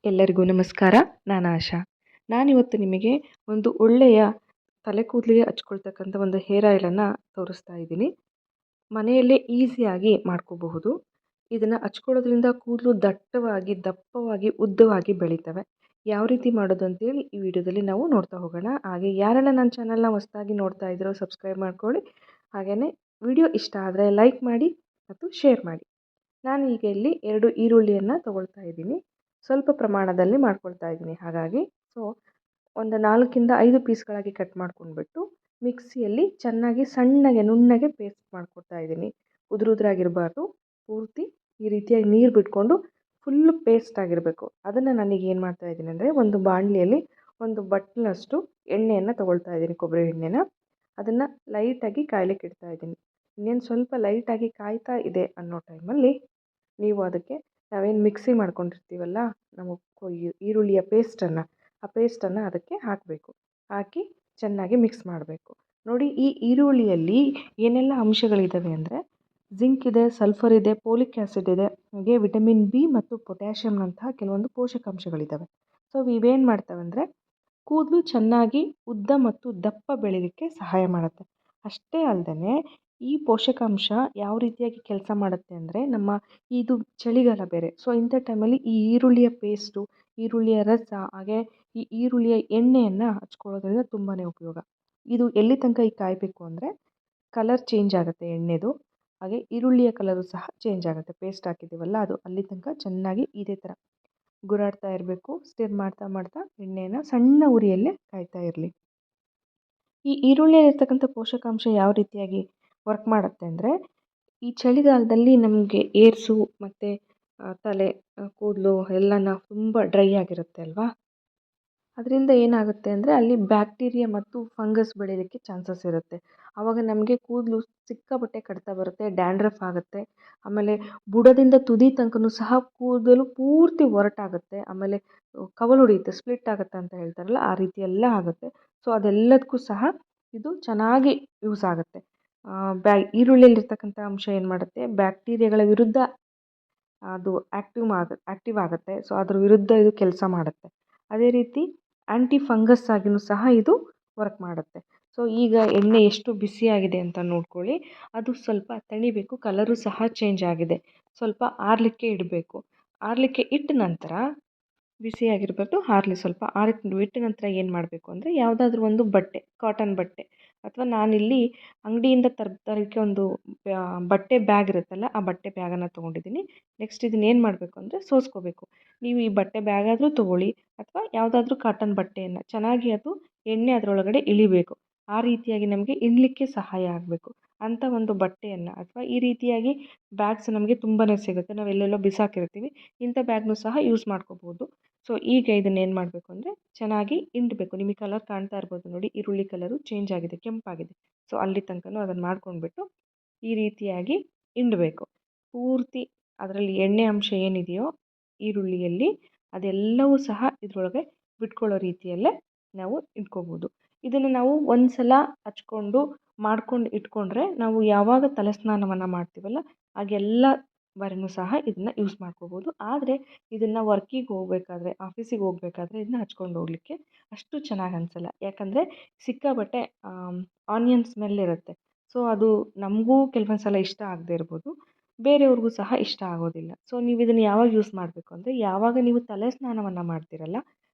ಎಲ್ಲರಿಗೂ ನಮಸ್ಕಾರ. ನಾನು ಆಶಾ. ನಾನಿವತ್ತು ನಿಮಗೆ ಒಂದು ಒಳ್ಳೆಯ ತಲೆ ಕೂದಲಿಗೆ ಹಚ್ಕೊಳ್ತಕ್ಕಂಥ ಒಂದು ಹೇರ್ ಆಯಿಲನ್ನು ತೋರಿಸ್ತಾ ಇದ್ದೀನಿ. ಮನೆಯಲ್ಲೇ ಈಸಿಯಾಗಿ ಮಾಡ್ಕೋಬಹುದು. ಇದನ್ನು ಹಚ್ಕೊಳ್ಳೋದ್ರಿಂದ ಕೂದಲು ದಟ್ಟವಾಗಿ, ದಪ್ಪವಾಗಿ, ಉದ್ದವಾಗಿ ಬೆಳೀತವೆ. ಯಾವ ರೀತಿ ಮಾಡೋದು ಅಂತೇಳಿ ಈ ವಿಡಿಯೋದಲ್ಲಿ ನಾವು ನೋಡ್ತಾ ಹೋಗೋಣ. ಹಾಗೆ ಯಾರೆಲ್ಲ ನನ್ನ ಚಾನಲ್ನ ಹೊಸದಾಗಿ ನೋಡ್ತಾ ಇದ್ದೀರೋ ಸಬ್ಸ್ಕ್ರೈಬ್ ಮಾಡ್ಕೊಳ್ಳಿ. ಹಾಗೆಯೇ ವಿಡಿಯೋ ಇಷ್ಟ ಆದರೆ ಲೈಕ್ ಮಾಡಿ ಮತ್ತು ಶೇರ್ ಮಾಡಿ. ನಾನು ಈಗ ಇಲ್ಲಿ 2 ಈರುಳ್ಳಿಯನ್ನು ತಗೊಳ್ತಾ ಇದ್ದೀನಿ. ಸ್ವಲ್ಪ ಪ್ರಮಾಣದಲ್ಲಿ ಮಾಡ್ಕೊಳ್ತಾ ಇದ್ದೀನಿ. ಹಾಗಾಗಿ ಒಂದು 4ರಿಂದ 5 ಪೀಸ್ಗಳಾಗಿ ಕಟ್ ಮಾಡ್ಕೊಂಡ್ಬಿಟ್ಟು ಮಿಕ್ಸಿಯಲ್ಲಿ ಚೆನ್ನಾಗಿ ಸಣ್ಣಗೆ ನುಣ್ಣಗೆ ಪೇಸ್ಟ್ ಮಾಡ್ಕೊಳ್ತಾ ಇದ್ದೀನಿ. ಉದುರಾಗಿರಬಾರ್ದು, ಪೂರ್ತಿ ಈ ರೀತಿಯಾಗಿ ನೀರು ಬಿಟ್ಕೊಂಡು ಫುಲ್ಲು ಪೇಸ್ಟ್ ಆಗಿರಬೇಕು. ಅದನ್ನು ನಾನೀಗ ಏನು ಮಾಡ್ತಾ ಇದ್ದೀನಿ ಅಂದರೆ, ಒಂದು ಬಾಣಲಿಯಲ್ಲಿ ಒಂದು ಬಟ್ಲಷ್ಟು ಎಣ್ಣೆಯನ್ನು ತಗೊಳ್ತಾ ಇದ್ದೀನಿ, ಕೊಬ್ಬರಿ ಎಣ್ಣೆನ. ಅದನ್ನು ಲೈಟಾಗಿ ಕಾಯ್ಲಿಕ್ಕೆ ಇಡ್ತಾ ಇದ್ದೀನಿ. ಇನ್ನೇನು ಸ್ವಲ್ಪ ಲೈಟಾಗಿ ಕಾಯ್ತಾ ಇದೆ ಅನ್ನೋ ಟೈಮಲ್ಲಿ ನೀವು ಅದಕ್ಕೆ ನಾವೇನು ಮಿಕ್ಸಿ ಮಾಡ್ಕೊಂಡಿರ್ತೀವಲ್ಲ, ನಾವು ಈರುಳ್ಳಿಯ ಆ ಪೇಸ್ಟನ್ನು ಅದಕ್ಕೆ ಹಾಕಬೇಕು. ಹಾಕಿ ಚೆನ್ನಾಗಿ ಮಿಕ್ಸ್ ಮಾಡಬೇಕು. ನೋಡಿ, ಈ ಈರುಳ್ಳಿಯಲ್ಲಿ ಏನೆಲ್ಲ ಅಂಶಗಳಿದ್ದಾವೆ ಅಂದರೆ, ಜಿಂಕ್ ಇದೆ, ಸಲ್ಫರ್ ಇದೆ, ಪೋಲಿಕ್ ಆ್ಯಸಿಡ್ ಇದೆ, ಹಾಗೆ ವಿಟಮಿನ್ ಬಿ ಮತ್ತು ಪೊಟ್ಯಾಷಿಯಮ್ನಂತಹ ಕೆಲವೊಂದು ಪೋಷಕಾಂಶಗಳಿದ್ದಾವೆ. ಇವೇನು ಮಾಡ್ತವೆ ಅಂದರೆ, ಕೂದಲು ಚೆನ್ನಾಗಿ ಉದ್ದ ಮತ್ತು ದಪ್ಪ ಬೆಳೀಲಿಕ್ಕೆ ಸಹಾಯ ಮಾಡುತ್ತೆ. ಅಷ್ಟೇ ಅಲ್ಲದೆ ಈ ಪೋಷಕಾಂಶ ಯಾವ ರೀತಿಯಾಗಿ ಕೆಲಸ ಮಾಡುತ್ತೆ ಅಂದರೆ, ಇದು ಚಳಿಗಾಲ ಬೇರೆ. ಇಂಥ ಟೈಮಲ್ಲಿ ಈ ಈರುಳ್ಳಿಯ ಪೇಸ್ಟು, ಈರುಳ್ಳಿಯ ರಸ, ಹಾಗೆ ಈ ಈರುಳ್ಳಿಯ ಎಣ್ಣೆಯನ್ನು ಹಚ್ಕೊಳ್ಳೋದ್ರಿಂದ ತುಂಬಾ ಉಪಯೋಗ. ಇದು ಎಲ್ಲಿ ತನಕ ಕಾಯಬೇಕು ಅಂದರೆ, ಕಲರ್ ಚೇಂಜ್ ಆಗುತ್ತೆ ಎಣ್ಣೆದು, ಹಾಗೆ ಈರುಳ್ಳಿಯ ಕಲರು ಸಹ ಚೇಂಜ್ ಆಗುತ್ತೆ. ಪೇಸ್ಟ್ ಹಾಕಿದ್ದೀವಲ್ಲ, ಅದು ಅಲ್ಲಿ ತನಕ ಚೆನ್ನಾಗಿ ಇದೇ ಥರ ಗುರಾಡ್ತಾ ಇರಬೇಕು. ಸ್ಟಿರ್ ಮಾಡ್ತಾ ಮಾಡ್ತಾ ಎಣ್ಣೆಯನ್ನು ಸಣ್ಣ ಉರಿಯಲ್ಲೇ ಕಾಯ್ತಾ ಇರಲಿ. ಈ ಈರುಳ್ಳಿಯಲ್ಲಿರ್ತಕ್ಕಂಥ ಪೋಷಕಾಂಶ ಯಾವ ರೀತಿಯಾಗಿ ವರ್ಕ್ ಮಾಡುತ್ತೆ ಅಂದರೆ, ಈ ಚಳಿಗಾಲದಲ್ಲಿ ನಮಗೆ ಏರ್ಸು ಮತ್ತು ತಲೆ ಕೂದಲು ಎಲ್ಲನ ತುಂಬ ಡ್ರೈ ಆಗಿರುತ್ತೆ ಅಲ್ವಾ. ಅದರಿಂದ ಏನಾಗುತ್ತೆ ಅಂದರೆ, ಅಲ್ಲಿ ಬ್ಯಾಕ್ಟೀರಿಯಾ ಮತ್ತು ಫಂಗಸ್ ಬೆಳೀಲಿಕ್ಕೆ ಚಾನ್ಸಸ್ ಇರುತ್ತೆ. ಆವಾಗ ನಮಗೆ ಕೂದಲು ಸಿಕ್ಕಾಪಟ್ಟೆ ಕಡಿತ ಬರುತ್ತೆ, ಡ್ಯಾಂಡ್ರಫ್ ಆಗುತ್ತೆ. ಆಮೇಲೆ ಬುಡದಿಂದ ತುದಿ ತನಕನೂ ಸಹ ಕೂದಲು ಪೂರ್ತಿ ಒರಟಾಗುತ್ತೆ. ಆಮೇಲೆ ಕವಲು ಹೊಡೆಯುತ್ತೆ, ಸ್ಪ್ಲಿಟ್ ಆಗುತ್ತೆ ಅಂತ ಹೇಳ್ತಾರಲ್ಲ, ಆ ರೀತಿ ಎಲ್ಲ ಆಗುತ್ತೆ. ಅದೆಲ್ಲದಕ್ಕೂ ಸಹ ಇದು ಚೆನ್ನಾಗಿ ಯೂಸ್ ಆಗುತ್ತೆ. ಈರುಳ್ಳಿಯಲ್ಲಿರ್ತಕ್ಕಂಥ ಅಂಶ ಏನು ಮಾಡುತ್ತೆ, ಬ್ಯಾಕ್ಟೀರಿಯಾಗಳ ವಿರುದ್ಧ ಅದು ಆ್ಯಕ್ಟಿವ್ ಆಗುತ್ತೆ. ಅದ್ರ ವಿರುದ್ಧ ಇದು ಕೆಲಸ ಮಾಡುತ್ತೆ. ಅದೇ ರೀತಿ ಆ್ಯಂಟಿ ಫಂಗಸ್ ಆಗಿಯೂ ಸಹ ಇದು ವರ್ಕ್ ಮಾಡುತ್ತೆ. ಈಗ ಎಣ್ಣೆ ಎಷ್ಟು ಬಿಸಿಯಾಗಿದೆ ಅಂತ ನೋಡ್ಕೊಳ್ಳಿ. ಅದು ಸ್ವಲ್ಪ ತಣಿಬೇಕು, ಕಲರು ಸಹ ಚೇಂಜ್ ಆಗಿದೆ. ಸ್ವಲ್ಪ ಆರಲಿಕ್ಕೆ ಇಡಬೇಕು. ಆರಲಿಕ್ಕೆ ಇಟ್ಟ ನಂತರ, ಬಿಸಿಯಾಗಿರಬೇಕು, ಸ್ವಲ್ಪ ಇಟ್ಟ ನಂತರ ಏನು ಮಾಡಬೇಕು ಅಂದರೆ, ಯಾವುದಾದ್ರೂ ಒಂದು ಬಟ್ಟೆ, ಕಾಟನ್ ಬಟ್ಟೆ, ಅಥವಾ ನಾನಿಲ್ಲಿ ಅಂಗಡಿಯಿಂದ ತರೋಕ್ಕೆ ಒಂದು ಬಟ್ಟೆ ಬ್ಯಾಗ್ ಇರುತ್ತಲ್ಲ, ಆ ಬಟ್ಟೆ ಬ್ಯಾಗನ್ನು ತೊಗೊಂಡಿದ್ದೀನಿ. ನೆಕ್ಸ್ಟ್ ಇದನ್ನೇನು ಮಾಡಬೇಕು ಅಂದರೆ, ಸೋಸ್ಕೋಬೇಕು. ನೀವು ಈ ಬಟ್ಟೆ ಬ್ಯಾಗ್ ಆದರೂ ತೊಗೊಳ್ಳಿ, ಅಥವಾ ಯಾವುದಾದ್ರೂ ಕಾಟನ್ ಬಟ್ಟೆಯನ್ನು ಚೆನ್ನಾಗಿ ಅದು ಎಣ್ಣೆ ಅದರೊಳಗಡೆ ಇಳಿಬೇಕು. ಆ ರೀತಿಯಾಗಿ ನಮಗೆ ಇಳಲಿಕ್ಕೆ ಸಹಾಯ ಆಗಬೇಕು ಅಂಥ ಒಂದು ಬಟ್ಟೆಯನ್ನು, ಅಥವಾ ಈ ರೀತಿಯಾಗಿ ಬ್ಯಾಗ್ಸ್ ನಮಗೆ ತುಂಬಾ ಸಿಗುತ್ತೆ. ನಾವು ಎಲ್ಲೆಲ್ಲೋ ಬಿಸಾಕಿರ್ತೀವಿ, ಇಂಥ ಬ್ಯಾಗ್ನೂ ಸಹ ಯೂಸ್ ಮಾಡ್ಕೋಬೋದು. ಈಗ ಇದನ್ನೇನು ಮಾಡಬೇಕು ಅಂದರೆ, ಚೆನ್ನಾಗಿ ಹಿಂಡಬೇಕು. ನಿಮಗೆ ಕಲರ್ ಕಾಣ್ತಾ ಇರ್ಬೋದು ನೋಡಿ, ಈರುಳ್ಳಿ ಕಲರು ಚೇಂಜ್ ಆಗಿದೆ, ಕೆಂಪಾಗಿದೆ. ಅಲ್ಲಿ ತನಕನೂ ಅದನ್ನು ಮಾಡ್ಕೊಂಡ್ಬಿಟ್ಟು ಈ ರೀತಿಯಾಗಿ ಹಿಂಡಬೇಕು. ಪೂರ್ತಿ ಅದರಲ್ಲಿ ಎಣ್ಣೆ ಅಂಶ ಏನಿದೆಯೋ ಈರುಳ್ಳಿಯಲ್ಲಿ, ಅದೆಲ್ಲವೂ ಸಹ ಇದರೊಳಗೆ ಬಿಟ್ಕೊಳ್ಳೋ ರೀತಿಯಲ್ಲೇ ನಾವು ಇಟ್ಕೋಬೋದು. ಇದನ್ನು ನಾವು ಒಂದು ಸಲ ಹಚ್ಕೊಂಡು ಮಾಡ್ಕೊಂಡು ಇಟ್ಕೊಂಡ್ರೆ, ನಾವು ಯಾವಾಗ ತಲೆ ಸ್ನಾನವನ್ನು ಮಾಡ್ತೀವಲ್ಲ, ಆಗೆಲ್ಲ ಬಾರಿನೂ ಸಹ ಇದನ್ನು ಯೂಸ್ ಮಾಡ್ಕೋಬೋದು. ಆದರೆ ಇದನ್ನು ವರ್ಕಿಗೆ ಹೋಗಬೇಕಾದ್ರೆ, ಆಫೀಸಿಗೆ ಹೋಗಬೇಕಾದ್ರೆ ಇದನ್ನ ಹಚ್ಕೊಂಡು ಹೋಗಲಿಕ್ಕೆ ಅಷ್ಟು ಚೆನ್ನಾಗಿ ಅನಿಸಲ್ಲ. ಯಾಕಂದರೆ ಸಿಕ್ಕಾಬಟ್ಟೆ ಆನಿಯನ್ ಸ್ಮೆಲ್ ಇರುತ್ತೆ. ಅದು ನಮಗೂ ಕೆಲವೊಂದು ಸಲ ಇಷ್ಟ ಆಗದೇ ಇರ್ಬೋದು, ಬೇರೆಯವ್ರಿಗೂ ಸಹ ಇಷ್ಟ ಆಗೋದಿಲ್ಲ. ನೀವು ಇದನ್ನು ಯಾವಾಗ ಯೂಸ್ ಮಾಡಬೇಕು ಅಂದರೆ, ಯಾವಾಗ ನೀವು ತಲೆ ಸ್ನಾನವನ್ನು ಮಾಡ್ತೀರಲ್ಲ,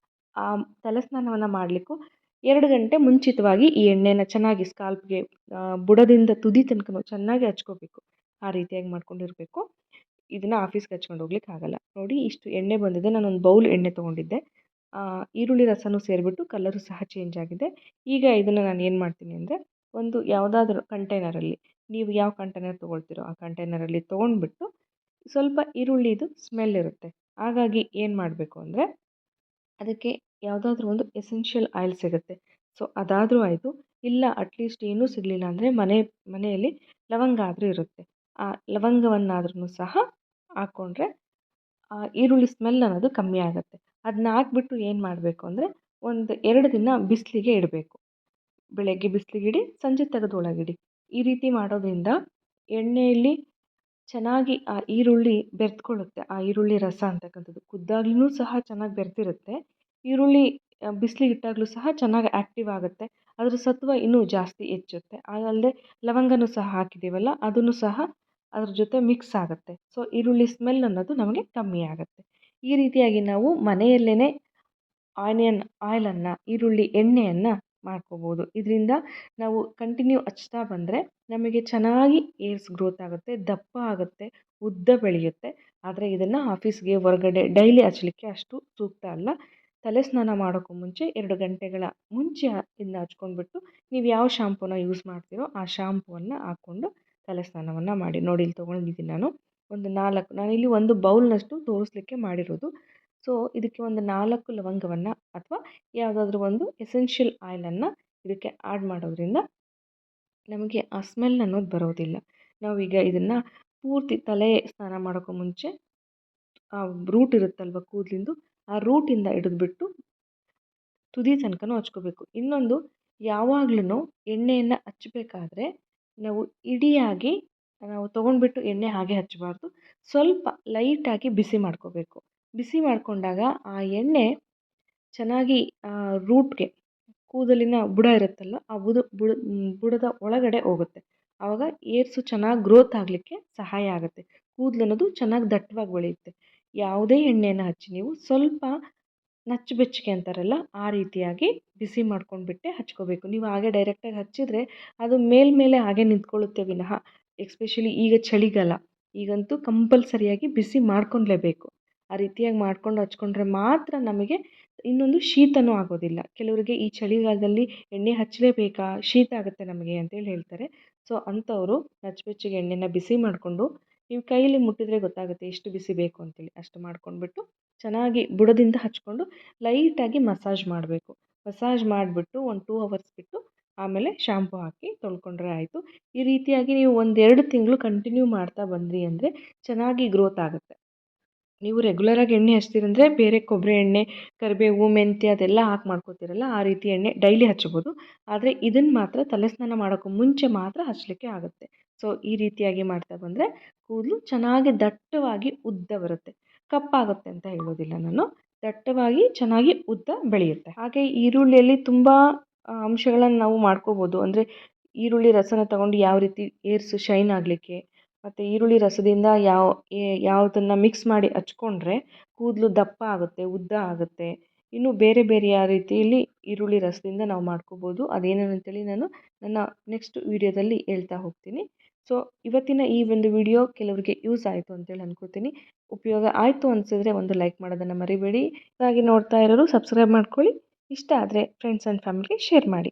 ಆ ತಲೆ ಸ್ನಾನವನ್ನು ಮಾಡಲಿಕ್ಕೂ 2 ಗಂಟೆ ಮುಂಚಿತವಾಗಿ ಈ ಎಣ್ಣೆನ ಚೆನ್ನಾಗಿ ಸ್ಕಾಲ್ಪ್ಗೆ, ಬುಡದಿಂದ ತುದಿ ತನಕ ಚೆನ್ನಾಗಿ ಹಚ್ಕೋಬೇಕು. ಆ ರೀತಿಯಾಗಿ ಮಾಡ್ಕೊಂಡಿರಬೇಕು. ಇದನ್ನು ಆಫೀಸ್ಗೆ ಹಚ್ಕೊಂಡು ಹೋಗ್ಲಿಕ್ಕೆ ಆಗಲ್ಲ. ನೋಡಿ, ಇಷ್ಟು ಎಣ್ಣೆ ಬಂದಿದೆ. ನಾನೊಂದು ಬೌಲ್ ಎಣ್ಣೆ ತೊಗೊಂಡಿದ್ದೆ. ಈರುಳ್ಳಿ ರಸನೂ ಸೇರಿಬಿಟ್ಟು ಕಲರು ಸಹ ಚೇಂಜ್ ಆಗಿದೆ. ಈಗ ಇದನ್ನು ನಾನು ಏನು ಮಾಡ್ತೀನಿ ಅಂದರೆ, ಒಂದು ಯಾವುದಾದ್ರೂ ಕಂಟೈನರಲ್ಲಿ, ನೀವು ಯಾವ ಕಂಟೈನರ್ ತೊಗೊಳ್ತೀರೋ ಆ ಕಂಟೈನರಲ್ಲಿ ತೊಗೊಂಡ್ಬಿಟ್ಟು, ಸ್ವಲ್ಪ ಈರುಳ್ಳಿದು ಸ್ಮೆಲ್ ಇರುತ್ತೆ. ಹಾಗಾಗಿ ಏನು ಮಾಡಬೇಕು ಅಂದರೆ, ಅದಕ್ಕೆ ಯಾವುದಾದ್ರೂ ಒಂದು ಎಸೆನ್ಷಿಯಲ್ ಆಯಿಲ್ ಸಿಗುತ್ತೆ. ಅದಾದರೂ ಆಯಿತು, ಇಲ್ಲ ಅಟ್ಲೀಸ್ಟ್ ಏನೂ ಸಿಗಲಿಲ್ಲ ಅಂದರೆ ಮನೆಯಲ್ಲಿ ಲವಂಗ ಆದರೂ ಇರುತ್ತೆ. ಆ ಲವಂಗವನ್ನಾದ್ರೂ ಸಹ ಹಾಕ್ಕೊಂಡ್ರೆ ಈರುಳ್ಳಿ ಸ್ಮೆಲ್ ಅನ್ನೋದು ಕಮ್ಮಿ ಆಗುತ್ತೆ. ಅದನ್ನ ಹಾಕ್ಬಿಟ್ಟು ಏನು ಮಾಡಬೇಕು ಅಂದರೆ, ಒಂದು 2 ದಿನ ಬಿಸಿಲಿಗೆ ಇಡಬೇಕು. ಬೆಳಗ್ಗೆ ಬಿಸಿಲಿಗಿಡಿ, ಸಂಜೆ ತೆಗೆದು ಒಳಗಿಡಿ. ಈ ರೀತಿ ಮಾಡೋದ್ರಿಂದ ಎಣ್ಣೆಯಲ್ಲಿ ಚೆನ್ನಾಗಿ ಆ ಈರುಳ್ಳಿ ಬೆರೆತ್ಕೊಳ್ಳುತ್ತೆ. ಆ ಈರುಳ್ಳಿ ರಸ ಅಂತಕ್ಕಂಥದ್ದು ಕುದ್ದಾಗ್ಲೂ ಸಹ ಚೆನ್ನಾಗಿ ಬೆರೆತಿರುತ್ತೆ. ಈರುಳ್ಳಿ ಬಿಸಿಲಿಗಿಟ್ಟಾಗಲೂ ಸಹ ಚೆನ್ನಾಗಿ ಆ್ಯಕ್ಟಿವ್ ಆಗುತ್ತೆ. ಅದರ ಸತ್ವ ಇನ್ನೂ ಜಾಸ್ತಿ ಹೆಚ್ಚುತ್ತೆ. ಅದಲ್ಲದೆ ಲವಂಗನೂ ಸಹ ಹಾಕಿದ್ದೀವಲ್ಲ ಅದನ್ನು ಸಹ ಅದ್ರ ಜೊತೆ ಮಿಕ್ಸ್ ಆಗುತ್ತೆ. ಸೊ ಈರುಳ್ಳಿ ಸ್ಮೆಲ್ ಅನ್ನೋದು ನಮಗೆ ಕಮ್ಮಿ ಆಗುತ್ತೆ. ಈ ರೀತಿಯಾಗಿ ನಾವು ಮನೆಯಲ್ಲೇ ಆಯಿಲನ್ನು ಈರುಳ್ಳಿ ಎಣ್ಣೆಯನ್ನು ಮಾಡ್ಕೋಬೋದು. ಇದರಿಂದ ನಾವು ಕಂಟಿನ್ಯೂ ಹಚ್ತಾ ಬಂದರೆ ನಮಗೆ ಚೆನ್ನಾಗಿ ಏರ್ಸ್ ಗ್ರೋತ್ ಆಗುತ್ತೆ, ದಪ್ಪ ಆಗುತ್ತೆ, ಉದ್ದ ಬೆಳೆಯುತ್ತೆ. ಆದರೆ ಇದನ್ನು ಆಫೀಸ್ಗೆ ಹೊರಗಡೆ ಡೈಲಿ ಹಚ್ಚಲಿಕ್ಕೆ ಅಷ್ಟು ಸೂಕ್ತ ಅಲ್ಲ. ತಲೆ ಸ್ನಾನ ಮಾಡೋಕ್ಕೂ ಮುಂಚೆ 2 ಗಂಟೆಗಳ ಮುಂಚೆ ಇದನ್ನ ಹಚ್ಕೊಂಡ್ಬಿಟ್ಟು ನೀವು ಯಾವ ಶಾಂಪೂನ ಯೂಸ್ ಮಾಡ್ತೀರೋ ಆ ಶಾಂಪೂವನ್ನು ಹಾಕ್ಕೊಂಡು ತಲೆ ಸ್ನಾನವನ್ನು ಮಾಡಿ. ನೋಡಿ ಇಲ್ಲಿ ತೊಗೊಂಡಿದ್ದೀನಿ ನಾನು ಒಂದು 4 ನಾನಿಲ್ಲಿ ಒಂದು ಬೌಲ್ನಷ್ಟು ತೋರಿಸ್ಲಿಕ್ಕೆ ಮಾಡಿರೋದು. ಸೊ ಇದಕ್ಕೆ ಒಂದು 4 ಲವಂಗವನ್ನು ಅಥವಾ ಯಾವುದಾದ್ರೂ ಒಂದು ಎಸೆನ್ಷಿಯಲ್ ಆಯಿಲನ್ನು ಇದಕ್ಕೆ ಆ್ಯಡ್ ಮಾಡೋದ್ರಿಂದ ನಮಗೆ ಆ ಸ್ಮೆಲ್ ಅನ್ನೋದು ಬರೋದಿಲ್ಲ. ನಾವೀಗ ಇದನ್ನು ಪೂರ್ತಿ ತಲೆ ಸ್ನಾನ ಮಾಡೋಕ್ಕೂ ಮುಂಚೆ ಆ ರೂಟ್ ಇರುತ್ತಲ್ವ ಕೂದಲಿಂದು, ಆ ರೂಟಿಂದ ಹಿಡಿದ್ಬಿಟ್ಟು ತುದಿ ತನಕನೂ ಹಚ್ಕೋಬೇಕು. ಇನ್ನೊಂದು, ಯಾವಾಗ್ಲೂ ಎಣ್ಣೆಯನ್ನು ಹಚ್ಚಬೇಕಾದ್ರೆ ನಾವು ಇಡಿಯಾಗಿ ನಾವು ತೊಗೊಂಡ್ಬಿಟ್ಟು ಎಣ್ಣೆ ಹಾಗೆ ಹಚ್ಚಬಾರ್ದು. ಸ್ವಲ್ಪ ಲೈಟಾಗಿ ಬಿಸಿ ಮಾಡ್ಕೋಬೇಕು. ಬಿಸಿ ಮಾಡಿಕೊಂಡಾಗ ಆ ಎಣ್ಣೆ ಚೆನ್ನಾಗಿ ರೂಟ್ಗೆ ಕೂದಲಿನ ಬುಡ ಇರುತ್ತಲ್ಲ ಆ ಬುಡದ ಒಳಗಡೆ ಹೋಗುತ್ತೆ. ಆವಾಗ ಏರ್ಸು ಚೆನ್ನಾಗಿ ಗ್ರೋತ್ ಆಗಲಿಕ್ಕೆ ಸಹಾಯ ಆಗುತ್ತೆ. ಕೂದಲು ಅನ್ನೋದು ಚೆನ್ನಾಗಿ ದಟ್ಟವಾಗಿ ಬೆಳೆಯುತ್ತೆ. ಯಾವುದೇ ಎಣ್ಣೆಯನ್ನು ಹಚ್ಚಿ ನೀವು ಸ್ವಲ್ಪ ನಚ್ಚು ಬೆಚ್ಚಗೆ ಅಂತಾರಲ್ಲ ಆ ರೀತಿಯಾಗಿ ಬಿಸಿ ಮಾಡ್ಕೊಂಡ್ಬಿಟ್ಟೆ ಹಚ್ಕೋಬೇಕು. ನೀವು ಹಾಗೆ ಡೈರೆಕ್ಟಾಗಿ ಹಚ್ಚಿದರೆ ಅದು ಮೇಲ್ಮೇಲೆ ಹಾಗೆ ನಿಂತ್ಕೊಳ್ಳುತ್ತೆ ವಿನಃ, ಎಸ್ಪೆಷಲಿ ಈಗ ಚಳಿಗಾಲ, ಈಗಂತೂ ಕಂಪಲ್ಸರಿಯಾಗಿ ಬಿಸಿ ಮಾಡ್ಕೊಳ್ಲೇಬೇಕು. ಆ ರೀತಿಯಾಗಿ ಮಾಡ್ಕೊಂಡು ಹಚ್ಕೊಂಡ್ರೆ ಮಾತ್ರ ನಮಗೆ ಇನ್ನೊಂದು ಶೀತನೂ ಆಗೋದಿಲ್ಲ. ಕೆಲವರಿಗೆ ಈ ಚಳಿಗಾಲದಲ್ಲಿ ಎಣ್ಣೆ ಹಚ್ಚಲೇಬೇಕಾ, ಶೀತ ಆಗುತ್ತೆ ನಮಗೆ ಅಂತೇಳಿ ಹೇಳ್ತಾರೆ. ಸೊ ಅಂಥವರು ನಚ್ಚಬೆಚ್ಚಗೆ ಎಣ್ಣೆನ ಬಿಸಿ ಮಾಡಿಕೊಂಡು ನೀವು ಕೈಯಲ್ಲಿ ಮುಟ್ಟಿದ್ರೆ ಗೊತ್ತಾಗುತ್ತೆ ಎಷ್ಟು ಬಿಸಿ ಬೇಕು ಅಂತೇಳಿ. ಅಷ್ಟು ಮಾಡ್ಕೊಂಡ್ಬಿಟ್ಟು ಚೆನ್ನಾಗಿ ಬುಡದಿಂದ ಹಚ್ಕೊಂಡು ಲೈಟಾಗಿ ಮಸಾಜ್ ಮಾಡಬೇಕು. ಮಸಾಜ್ ಮಾಡಿಬಿಟ್ಟು ಒಂದು 2 ಅವರ್ಸ್ ಬಿಟ್ಟು ಆಮೇಲೆ ಶಾಂಪೂ ಹಾಕಿ ತೊಳ್ಕೊಂಡ್ರೆ ಆಯಿತು. ಈ ರೀತಿಯಾಗಿ ನೀವು 1-2 ತಿಂಗಳು ಕಂಟಿನ್ಯೂ ಮಾಡ್ತಾ ಬಂದ್ರಿ ಅಂದರೆ ಚೆನ್ನಾಗಿ ಗ್ರೋತ್ ಆಗುತ್ತೆ. ನೀವು ರೆಗ್ಯುಲರಾಗಿ ಎಣ್ಣೆ ಹಚ್ತೀರಂದರೆ ಬೇರೆ ಕೊಬ್ಬರಿ ಎಣ್ಣೆ, ಕರಿಬೇವು, ಮೆಂತ್ಯ ಅದೆಲ್ಲ ಹಾಕಿ ಮಾಡ್ಕೋತೀರಲ್ಲ ಆ ರೀತಿ ಎಣ್ಣೆ ಡೈಲಿ ಹಚ್ಬೋದು. ಆದರೆ ಇದನ್ನು ಮಾತ್ರ ತಲೆ ಸ್ನಾನ ಮಾಡೋಕ್ಕೂ ಮುಂಚೆ ಮಾತ್ರ ಹಚ್ಚಲಿಕ್ಕೆ ಆಗುತ್ತೆ. ಸೊ ಈ ರೀತಿಯಾಗಿ ಮಾಡ್ತಾ ಬಂದರೆ ಕೂದಲು ಚೆನ್ನಾಗಿ ದಟ್ಟವಾಗಿ ಉದ್ದ ಬರುತ್ತೆ. ಕಪ್ಪಾಗುತ್ತೆ ಅಂತ ಹೇಳೋದಿಲ್ಲ ನಾನು, ದಟ್ಟವಾಗಿ ಚೆನ್ನಾಗಿ ಉದ್ದ ಬೆಳೆಯುತ್ತೆ. ಹಾಗೆ ಈರುಳ್ಳಿಯಲ್ಲಿ ತುಂಬ ಅಂಶಗಳನ್ನು ನಾವು ಮಾಡ್ಕೋಬೋದು. ಅಂದರೆ ಈರುಳ್ಳಿ ರಸನ ತಗೊಂಡು ಯಾವ ರೀತಿ ಏರ್ಸು ಶೈನ್ ಆಗಲಿಕ್ಕೆ, ಮತ್ತು ಈರುಳ್ಳಿ ರಸದಿಂದ ಯಾವುದನ್ನು ಮಿಕ್ಸ್ ಮಾಡಿ ಹಚ್ಕೊಂಡ್ರೆ ಕೂದಲು ದಪ್ಪ ಆಗುತ್ತೆ, ಉದ್ದ ಆಗುತ್ತೆ. ಇನ್ನು ಬೇರೆ ಬೇರೆ ಯಾವ ರೀತಿಯಲ್ಲಿ ಈರುಳ್ಳಿ ರಸದಿಂದ ನಾವು ಮಾಡ್ಕೋಬೋದು, ಅದೇನೇನಂತೇಳಿ ನಾನು ನನ್ನ ನೆಕ್ಸ್ಟ್ ವೀಡಿಯೋದಲ್ಲಿ ಹೇಳ್ತಾ ಹೋಗ್ತೀನಿ. ಸೊ ಇವತ್ತಿನ ಈ ಒಂದು ವಿಡಿಯೋ ಕೆಲವರಿಗೆ ಯೂಸ್ ಆಯಿತು ಅಂತೇಳಿ ಅನ್ಕೋತೀನಿ. ಉಪಯೋಗ ಆಯಿತು ಅನಿಸಿದ್ರೆ ಒಂದು ಲೈಕ್ ಮಾಡೋದನ್ನು ಮರಿಬೇಡಿ. ಹಾಗೆ ನೋಡ್ತಾ ಇರೋರು ಸಬ್ಸ್ಕ್ರೈಬ್ ಮಾಡ್ಕೊಳ್ಳಿ. ಇಷ್ಟ ಆದರೆ ಫ್ರೆಂಡ್ಸ್ ಆ್ಯಂಡ್ ಫ್ಯಾಮಿಲಿಗೆ ಶೇರ್ ಮಾಡಿ.